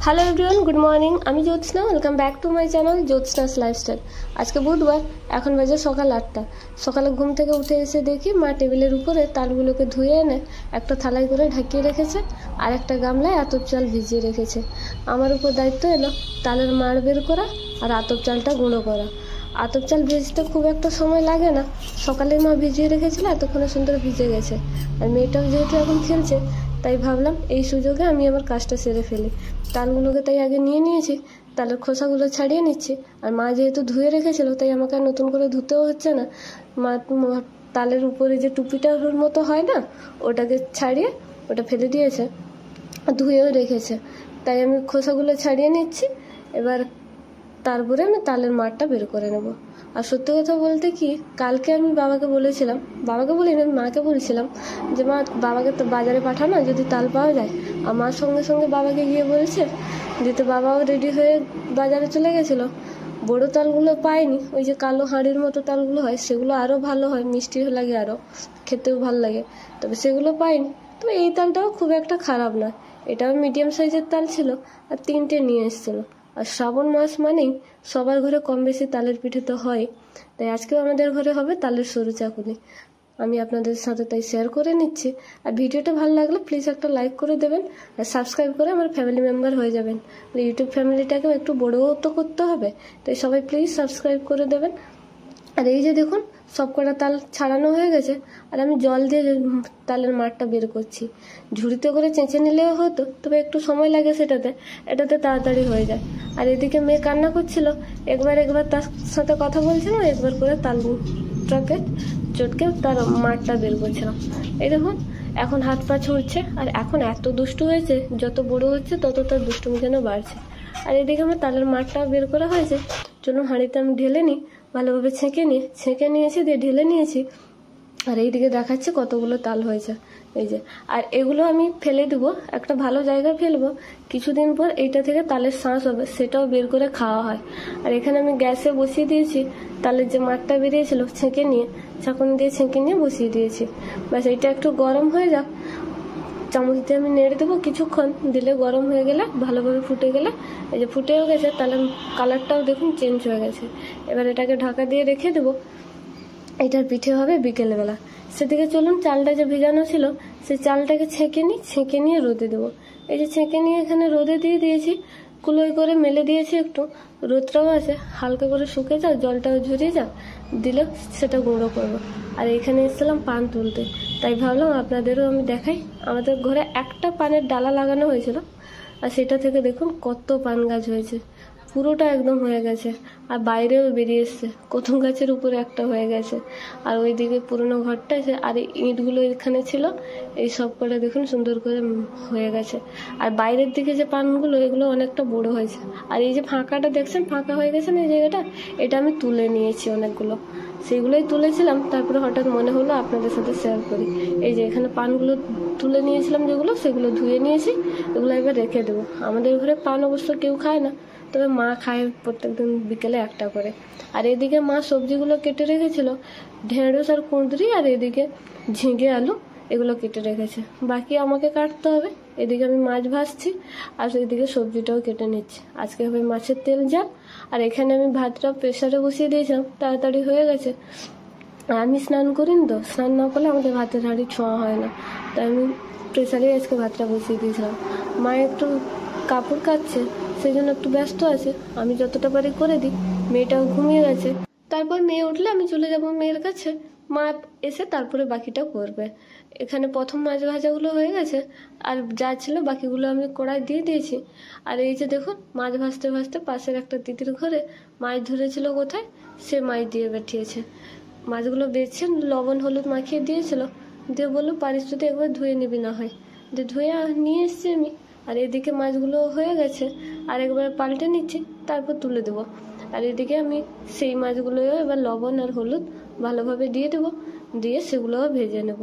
Hello everyone, good morning. আমি Jyotsna, welcome back to my channel Jyotsna's lifestyle. আজকে বুধবার, এখন বাজে সকাল 8টা। সকালে ঘুম থেকে উঠে এসে দেখি মা টেবিলের উপরে তালগুলোকে ধুয়ে এনে একটা থালায় করে ঢাকিয়ে রেখেছে, আর একটা গামলায় আতপ চাল ভিজিয়ে রেখেছে। আমার উপর দায়িত্ব এলো তালের মাড় বের করা আর আতপ চালটা গুঁড়ো করা। আতপ চাল ভিজতে খুব একটা সময় লাগে না, সকালে মা ভিজিয়ে রেখেছিল, এতক্ষণে সুন্দর ভিজে গেছে। আর মেয়েটাও যেহেতু এখন খেলছে, তাই ভাবলাম এই সুযোগে আমি আমার কাজটা সেরে ফেলি। তালগুলোকে তাই আগে নিয়ে নিয়েছি, তালের খোসাগুলো ছাড়িয়ে নিচ্ছি। আর মা যেহেতু ধুয়ে রেখেছিল, তাই আমাকে আর নতুন করে ধুতেও হচ্ছে না। মা তালের উপরে যে টুপিটার মতো হয় না, ওটাকে ছাড়িয়ে ওটা ফেলে দিয়েছে, ধুয়েও রেখেছে। তাই আমি খোসাগুলো ছাড়িয়ে নিচ্ছি। এবার তারপরে আমি তালের মাড়টা বের করে নেব। আর সত্যি কথা বলতে কি, কালকে আমি বাবাকে বলেছিলাম, বাবাকে বলিনি, আমি মাকে বলছিলাম যে মা, বাবাকে তো বাজারে পাঠানো যদি তাল পাওয়া যায়। আর মার সঙ্গে সঙ্গে বাবাকে গিয়ে বলেছে দিতে। বাবাও রেডি হয়ে বাজারে চলে গেছিলো। বড় তালগুলো পাইনি, ওই যে কালো হাঁড়ির মতো তালগুলো হয়, সেগুলো আরও ভালো হয়, মিষ্টি লাগে, আরও খেতেও ভালো লাগে, তবে সেগুলো পাইনি। তবে এই তালটাও খুব একটা খারাপ না, এটাও মিডিয়াম সাইজের তাল ছিল, আর 3টে নিয়ে এসেছিলো। আর শ্রাবণ মাস মানেই সবার ঘরে কম বেশি তালের পিঠে তো হয়, তাই আজকেও আমাদের ঘরে হবে তালের সরু চাকুলি। আমি আপনাদের সাথে তাই শেয়ার করে নিচ্ছি। আর ভিডিওটা ভালো লাগলে প্লিজ একটা লাইক করে দেবেন, আর সাবস্ক্রাইব করে আমার ফ্যামিলি মেম্বার হয়ে যাবেন। ইউটিউব ফ্যামিলিটাকেও একটু বড়ও তো করতে হবে, তাই সবাই প্লিজ সাবস্ক্রাইব করে দেবেন। আর এই যে দেখুন, সব কটা তাল ছাড়ানো হয়ে গেছে, আর আমি জল দিয়ে তালের মাড়টা বের করছি। ঝুড়িতে করে চেঁচে নিলেও হতো, তবে একটু সময় লাগে সেটাতে, এটাতে তাড়াতাড়ি হয়ে যায়। আর এদিকে মেয়ে কান্না করছিল, একবার তার সাথে কথা বলছিলাম, একবার করে তালটাকে চটকে তার মাড়টা বের করছিলাম। এই দেখুন, এখন হাত পা ছুটছে, আর এখন এত দুষ্টু হয়েছে, যত বড় হচ্ছে তত তার দুষ্টুমি যেন বাড়ছে। আর এদিকে আমার তালের মাড়টা বের করা হয়েছে, চলুন হাঁড়িতে আমি ঢেলে নিই, ভালোভাবে ছেঁকে নিয়েছি, দিয়ে ঢেলে নিয়েছি। আর এইদিকে দেখাচ্ছে কতগুলো তাল হয়েছে, এই যে। আর এগুলো আমি ফেলে দেবো, একটা ভালো জায়গায় ফেলবো, কিছুদিন পর এইটা থেকে তালের শাঁস হবে, সেটাও বের করে খাওয়া হয়। আর এখানে আমি গ্যাসে বসিয়ে দিয়েছি, তালের যে মাঠটা বেরিয়েছিল ছাঁকুনি দিয়ে ছেঁকে নিয়ে বসিয়ে দিয়েছি। ব্যাস, এইটা একটু গরম হয়ে যাক, চামচ দিয়ে আমি নেড়ে দেবো কিছুক্ষণ, দিলে গরম হয়ে গেলে, ভালোভাবে ফুটে গেলে, এই যে ফুটেও গেছে, তাহলে কালারটাও দেখুন চেঞ্জ হয়ে গেছে। এবার এটাকে ঢাকা দিয়ে রেখে দেবো, এটার পিঠে হবে বিকেলবেলা। সেদিকে চলুন, চালটা যে ভেজানো ছিল সেই চালটাকে ছেঁকে নিয়ে রোদে দেবো। এই যে ছেঁকে নিয়ে এখানে রোদে দিয়ে দিয়েছি, কুলোয় করে মেলে দিয়েছি, একটু রোদটাও আছে, হালকা করে শুকে যাক, জলটাও ঝরিয়ে যাক, দিলে সেটা গুঁড়ো করবো। আর এখানে এসেছিলাম পান তুলতে, তাই ভাবলাম আপনাদেরও আমি দেখাই। আমাদের ঘরে একটা পানের ডালা লাগানো হয়েছিল, আর সেটা থেকে দেখুন কত পান গাছ হয়েছে, পুরোটা একদম হয়ে গেছে। আর বাইরেও বেরিয়ে এসছে, কদম গাছের উপরে একটা হয়ে গেছে। আর ওইদিকে পুরোনো ঘরটা আছে, আর এই ইঁটগুলো এখানে ছিল, এই সব কটা দেখুন সুন্দর করে হয়ে গেছে। আর বাইরের দিকে যে পানগুলো, এগুলো অনেকটা বড় হয়েছে। আর এই যে ফাঁকাটা দেখছেন, ফাঁকা হয়ে গেছে না এই জায়গাটা, এটা আমি তুলে নিয়েছি অনেকগুলো, সেইগুলোই তুলেছিলাম। তারপরে হঠাৎ মনে হলো আপনাদের সাথে শেয়ার করি। এই যে এখানে পানগুলো তুলে নিয়েছিলাম যেগুলো, সেগুলো ধুয়ে নিয়েছি, এগুলো এবার রেখে দেবো। আমাদের ঘরে পান অবশ্য কেউ খায় না, তবে মা খায় প্রত্যেকদিন বিকেলে একটা করে। আর এদিকে মা সবজিগুলো কেটে রেখেছিল, ঢেঁড়স আর কুঁদরি, আর এদিকে ঝিঙে আলু, এগুলো কেটে রেখেছে, বাকি আমাকে কাটতে হবে। এদিকে আমি মাছ ভাজছি, আর এদিকে সবজিটাও কেটে নিচ্ছি। আজকে হবে মাছের তেল ঝাল। আর এখানে আমি ভাতটা প্রেসারে বসিয়ে দিয়েছিলাম, তাড়াতাড়ি হয়ে গেছে। আর আমি স্নান করিনি তো, স্নান না করলে আমাদের ভাতের হাঁড়ি ছোঁয়া হয় না, তাই আমি প্রেসারেই আজকে ভাতটা বসিয়ে দিয়েছিলাম। মা একটু কাপড় কাচ্ছে, সেই জন্য একটু ব্যস্ত আছে, আমি যতটা পারি করে দিই। মেয়েটাও ঘুমিয়ে গেছে, তারপর মেয়ে উঠলে আমি চলে যাব মেয়ের কাছে, মা এসে তারপরে বাকিটা করবে। এখানে প্রথম মাছ ভাজাগুলো হয়ে গেছে, আর যা ছিল বাকিগুলো আমি কড়াই দিয়ে দিয়েছি। আর এই যে দেখুন, মাছ ভাজতে ভাজতে পাশের একটা দিদির ঘরে মাছ ধরেছিল, কোথায় সে মাছ দিয়ে বেঠিয়েছে। মাছগুলো বেছে লবণ হলুদ মাখিয়ে দিয়েছিল, দিয়ে বললো পারিস যদি একবার ধুয়ে নিবি না হয়, দিয়ে ধুয়ে নিয়ে এসছি আমি। আর এদিকে মাছগুলো হয়ে গেছে, আর একবার পাল্টে নিচ্ছি, তারপর তুলে দেবো। আর এদিকে আমি সেই মাছগুলোও এবার লবণ আর হলুদ ভালোভাবে দিয়ে দেবো, দিয়ে সেগুলোও ভেজে নেব।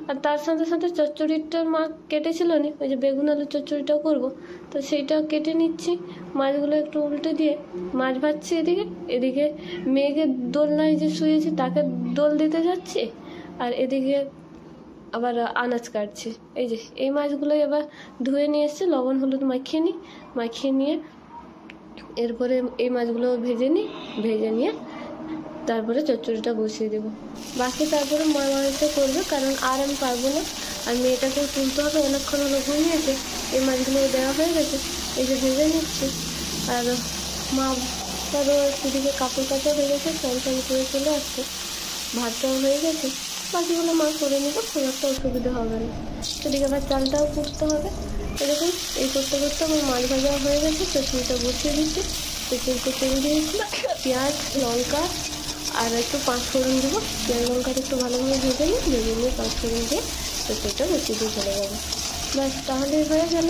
আর তার সাথে সাথে চচ্চড়িটা মা কেটেছিল নি, ওই যে বেগুন আলুর চচ্চড়িটাও করবো, তো সেইটাও কেটে নিচ্ছি। মাছগুলো একটু উল্টে দিয়ে মাছ ভাজছি এদিকে, এদিকে মেয়েকে দোলনায় যে শুয়েছি তাকে দোল দিতে যাচ্ছি। আর এদিকে আবার আনাজ কাটছে। এই যে এই মাছগুলো এবার ধুয়ে নিয়ে এসছে, লবণ হলুদ মাখিয়ে নিয়ে এরপরে এই মাছগুলো ভেজে নিয়ে তারপরে চচ্চড়িটা বসিয়ে দেবো। বাকি তারপরে মা মাছটা করবে, কারণ আর আমি পারবো না। আর মেয়েটাকে তুলতে হবে, অনেকক্ষণ হলো ঘুমিয়েছে। এই মাছগুলো দেওয়া হয়ে গেছে, এই যে ভেজে নিচ্ছি। আর মা তারও সেদিকে কাপড় কাচা হয়ে গেছে, স্নান করে চলে আসছে, ভাতটাও হয়ে গেছে। বাকিগুলো মা করে নিব, খুব একটা অসুবিধা হবে না। সেদিকে আবার চালটাও কুটতে হবে। এরকম এই করতে করতে আমার মাছ ভাজা হয়ে গেছে, চচ্চড়িটা বসিয়ে দিচ্ছি। চচ্চড়িতে তেল দিয়েছি, পেঁয়াজ লঙ্কা আর একটু পাঁচফোড়ন দেবো। পেঁয়াজ লঙ্কাটা একটু ভালোভাবে ভেজে নিয়ে পাঁচফোড়ন দিয়ে চচ্চড়িটা বসিয়ে দিয়ে চলে যাবো। ব্যাস, তাহলেই হয়ে গেল।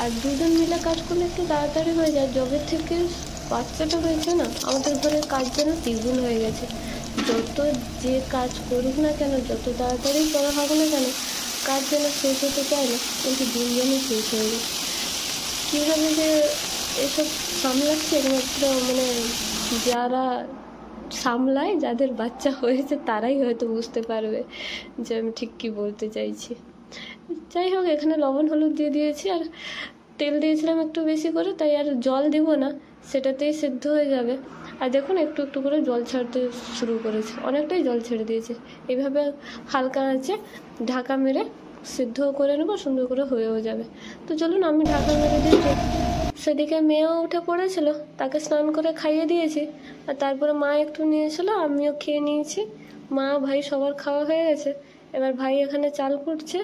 আর দুজন মিলে কাজ করলে একটু তাড়াতাড়ি হয়ে যায়। জবের থেকে বাচ্চাটা হয়েছে না, আমাদের ঘরের কাজ যেন দ্বিগুণ হয়ে গেছে। যত যে কাজ করুক না কেন, যত তাড়াতাড়ি করা হবে না কেন, কাজ যেন শেষ হতে চায় না, কিন্তু দিন যেন শেষ হয়ে যায়। কীভাবে যে এসব সামলাচ্ছে একমাত্র মানে যারা সামলায়, যাদের বাচ্চা হয়েছে তারাই হয়তো বুঝতে পারবে যে আমি ঠিক কী বলতে চাইছি। যাই হোক, এখানে লবণ হলুদ দিয়ে দিয়েছি, আর তেল দিয়েছিলাম একটু বেশি করে, তাই আর জল দিব না, সেটাতেই সেদ্ধ হয়ে যাবে। আর দেখুন একটু একটু করে জল ছাড়তে শুরু করেছে, অনেকটাই জল ছেড়ে দিয়েছে। এইভাবে হালকা আঁচে ঢাকা মেরে সিদ্ধ করে নেবো, সুন্দর করে হয়েও যাবে। তো চলুন আমি ঢাকা মেরে দিচ্ছি। সেদিকে মেয়েও উঠে পড়েছিল, তাকে স্নান করে খাইয়ে দিয়েছি। আর তারপরে মা একটু নিয়েছিল, আমিও খেয়ে নিয়েছি। মা ভাই সবার খাওয়া হয়ে গেছে। এবার ভাই এখানে চাল কুটছে,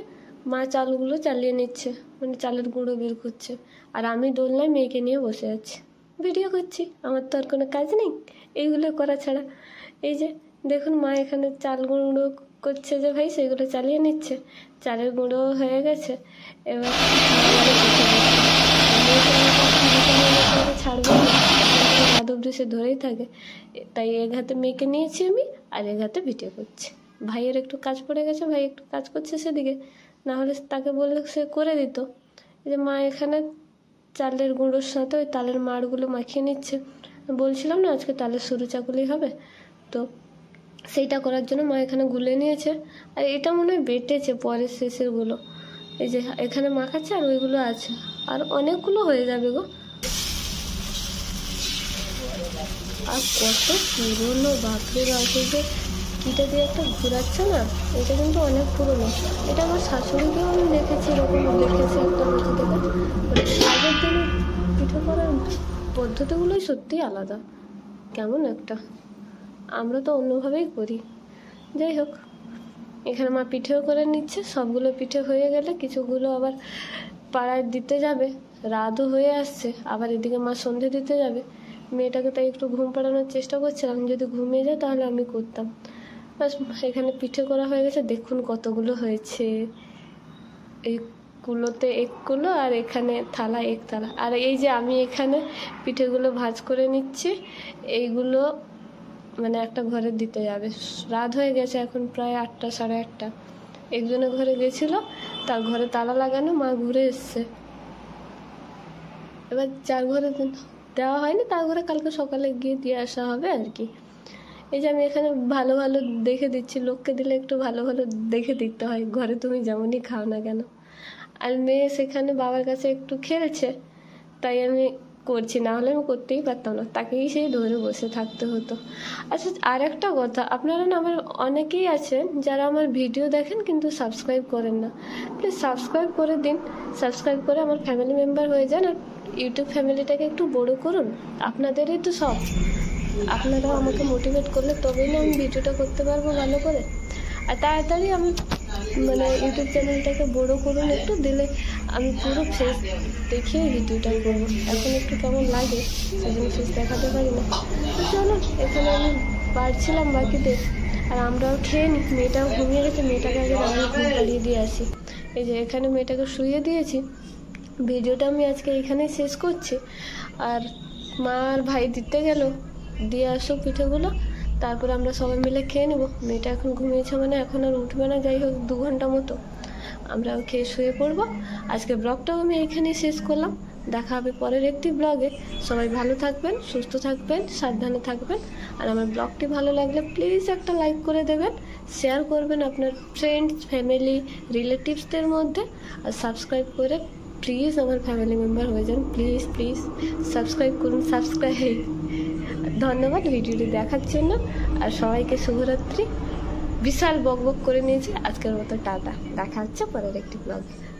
মা চালগুলো চালিয়ে নিচ্ছে, মানে চালের গুঁড়ো বের করছে। আর আমি দোলনায় মেয়েকে নিয়ে বসে আছি, ভিডিও করছি। আমার তো আর কোনো কাজ নেই এইগুলো করা ছাড়া। এই যে দেখুন মা এখানে চাল গুঁড়ো করছে, যে ভাই সেগুলো চালিয়ে নিচ্ছে। চালের গুঁড়ো হয়ে গেছে, এবার ছাড়বো না, হাত অব্দি সে ধরেই থাকে। তাই এক হাতে মেয়েকে নিয়েছি আমি, আর এক হাতে ভিডিও করছি। ভাইয়ের একটু কাজ পড়ে গেছে, ভাই একটু কাজ করছে সেদিকে, না হলে তাকে বললে সে করে দিত। এই যে মা এখানে চালের গুঁড়োর সাথে ওই তালের মাড়গুলো মাখিয়ে নিচ্ছে। বলছিলাম না আজকে তালের সরু চাকুলি হবে, তো সেইটা করার জন্য মা এখানে গুলে নিয়েছে। আর এটা মনে হয় বেটেছে পরের শেষেরগুলো। এই যে এখানে মাখাচ্ছে, আর ওইগুলো আছে, আর অনেকগুলো হয়ে যাবে গো। আর কত পুরনো, বাপরে বাপ! যে কিটা দিয়ে একটা ঘুরাচ্ছে না, এটা কিন্তু অনেক পুরনো। এটা আমার শাশুড়িকেও আমি দেখেছি, এরকম দেখেছি একটা হচ্ছে থেকে। আগের দিনে পিঠে করার পদ্ধতিগুলোই সত্যিই আলাদা, কেমন একটা। আমরা তো অন্যভাবেই করি। যাই হোক, এখানে মা পিঠেও করে নিচ্ছে। সবগুলো পিঠে হয়ে গেলে কিছুগুলো আবার পাড়ায় দিতে যাবে, রাতও হয়ে আসছে। আবার এদিকে মা সন্ধে দিতে যাবে। মেয়েটাকে তাই একটু ঘুম পাড়ানোর চেষ্টা করছিলাম, যদি ঘুমিয়ে যায় তাহলে আমি করতাম। বাস, এখানে পিঠে করা হয়ে গেছে। দেখুন কতগুলো হয়েছে, এই কুলোতে এক কুলো, আর এখানে থালা এক থালা। আর এই যে আমি এখানে পিঠেগুলো ভাঁজ করে নিচ্ছি, এইগুলো মানে একটা ঘরে দিতে যাবে। রাত হয়ে গেছে, এখন প্রায় 8টা সাড়ে 8টা। একজনের ঘরে গেছিলো, তার ঘরে তালা লাগানো, মা ঘুরে এসছে। এবার যার ঘরে দেওয়া হয়নি তার ঘরে কালকে সকালে গিয়ে দিয়ে আসা হবে আর কি। এই যে আমি এখানে ভালো ভালো দেখে দিচ্ছি, লোককে দিলে একটু ভালো ভালো দেখে দিতে হয়, ঘরে তুমি যেমনই খাও না কেন। আর মেয়ে সেখানে বাবার কাছে একটু খেলছে, তাই আমি করছি, না হলে আমি করতেই পারতাম না, তাকেই সেই ধরে বসে থাকতে হতো। আচ্ছা, আর একটা কথা, আপনারা না আমার অনেকেই আছেন যারা আমার ভিডিও দেখেন কিন্তু সাবস্ক্রাইব করেন না। প্লিজ সাবস্ক্রাইব করে দিন, সাবস্ক্রাইব করে আমার ফ্যামিলি মেম্বার হয়ে যান। আর ইউটিউব ফ্যামিলিটাকে একটু বড় করুন, আপনাদেরই তো সব। আপনারা আমাকে মোটিভেট করলে তবেই না আমি ভিডিওটা করতে পারবো ভালো করে। আর তাড়াতাড়ি আমি মানে ইউটিউব চ্যানেলটাকে বড় করুন একটু, দিলে আমি পুরো ফেস দেখিয়ে ভিডিওটা করবো। এখন একটু কেমন লাগে সেজন্য ফেস দেখাতে পারি না। তো চলো, এখানে আমি পারছিলাম বাকিতে, আর আমরাও খেয়ে নিই। মেয়েটাও ঘুমিয়ে গেছে, মেয়েটাকে আগে রান্না ঘুম পাড়িয়ে দিয়ে আসি। এই যে এখানে মেয়েটাকে শুইয়ে দিয়েছি। ভিডিওটা আমি আজকে এখানেই শেষ করছি। আর মা আর ভাই দিতে গেল, দিয়ে আসুক পিঠেগুলো, তারপরে আমরা সবাই মিলে খেয়ে নেবো। মেয়েটা এখন ঘুমিয়েছে, মানে এখন আর উঠবে না। যাই হোক, 2 ঘন্টা মতো আমরাও খেয়ে শুয়ে পড়বো। আজকে ব্লগটাও আমি এইখানেই শেষ করলাম। দেখা হবে পরের একটি ব্লগে। সবাই ভালো থাকবেন, সুস্থ থাকবেন, সাবধানে থাকবেন। আর আমার ব্লগটি ভালো লাগলে প্লিজ একটা লাইক করে দেবেন, শেয়ার করবেন আপনার ফ্রেন্ডস, ফ্যামিলি, রিলেটিভসদের মধ্যে। আর সাবস্ক্রাইব করে প্লিজ আমার ফ্যামিলি মেম্বার হয়ে যান। প্লিজ প্লিজ সাবস্ক্রাইব করুন, সাবস্ক্রাইব। ধন্যবাদ ভিডিওটি দেখার জন্য। আর সবাইকে শুভরাত্রি। বিশাল বকবক করে নিয়েছি, আজকের মতো টাটা। দেখা হচ্ছে পরের একটি ব্লগে।